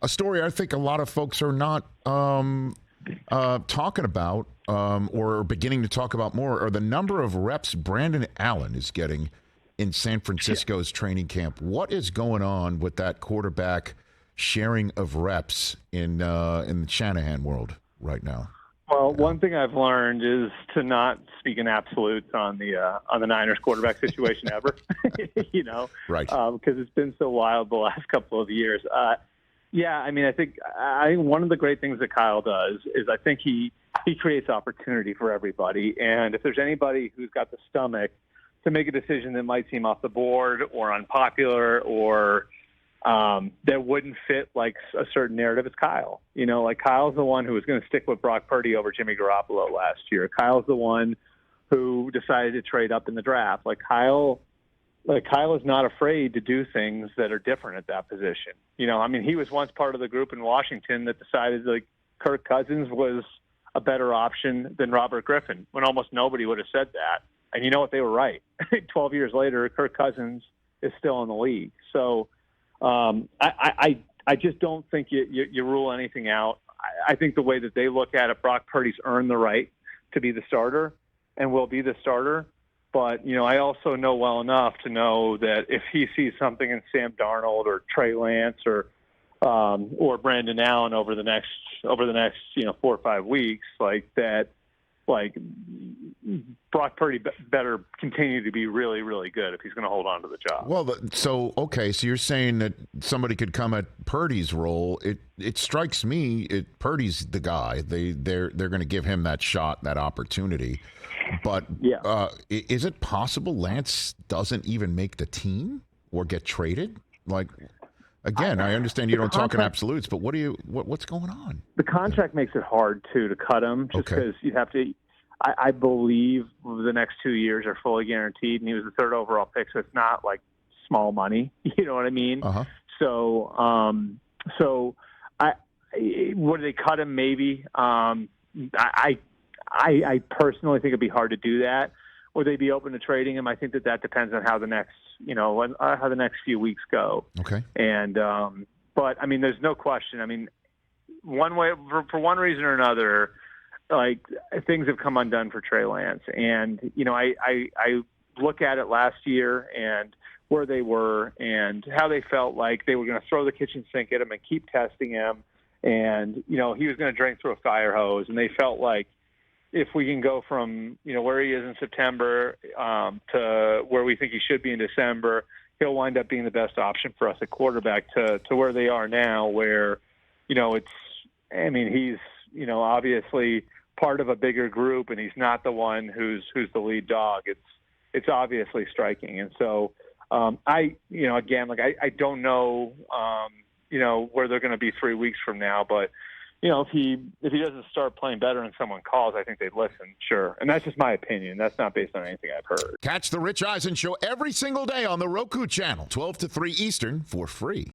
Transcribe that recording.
A story I think a lot of folks are not talking about or beginning to talk about more are the number of reps Brandon Allen is getting in San Francisco's training camp. What is going on with that quarterback sharing of reps in the Shanahan world right now? Well, one thing I've learned is to not speak in absolutes on the Niners quarterback situation ever. Right? Because it's been so wild the last couple of years. Yeah, I mean, I think one of the great things that Kyle does is I think he creates opportunity for everybody. And if there's anybody who's got the stomach to make a decision that might seem off the board or unpopular or that wouldn't fit like a certain narrative, it's Kyle. Like Kyle's the one who was going to stick with Brock Purdy over Jimmy Garoppolo last year. Kyle's the one who decided to trade up in the draft. Kyle is not afraid to do things that are different at that position. I mean, he was once part of the group in Washington that decided Kirk Cousins was a better option than Robert Griffin when almost nobody would have said that. And you know what? They were right. 12 years later, Kirk Cousins is still in the league. So I just don't think you rule anything out. I think the way that they look at it, Brock Purdy's earned the right to be the starter and will be the starter. But, I also know well enough to know that if he sees something in Sam Darnold or Trey Lance or Brandon Allen over the next 4 or 5 weeks, Brock Purdy better continue to be really, really good if he's going to hold on to the job. Well, so you're saying that somebody could come at Purdy's role. It strikes me, Purdy's the guy. They're going to give him that shot, that opportunity. But is it possible Lance doesn't even make the team or get traded? Again, I understand you don't talk in absolutes, but what's going on? The contract makes it hard to cut him just because you'd have to. I believe the next 2 years are fully guaranteed, and he was the third overall pick, so it's not like small money. You know what I mean? Uh-huh. So would they cut him? Maybe. I personally think it'd be hard to do that. Would they be open to trading him? I think that depends on how the next few weeks go. Okay. And but I mean, there's no question. I mean, one way for one reason or another, things have come undone for Trey Lance. And I look at it last year and where they were and how they felt like they were going to throw the kitchen sink at him and keep testing him. And he was going to drink through a fire hose. And they felt like, if we can go from where he is in September to where we think he should be in December, he'll wind up being the best option for us at quarterback to where they are now, where he's obviously part of a bigger group and he's not the one who's the lead dog. It's obviously striking, and so I don't know where they're going to be 3 weeks from now, but. If he doesn't start playing better and someone calls, I think they'd listen, sure. And that's just my opinion. That's not based on anything I've heard. Catch the Rich Eisen Show every single day on the Roku channel, 12 to 3 Eastern, for free.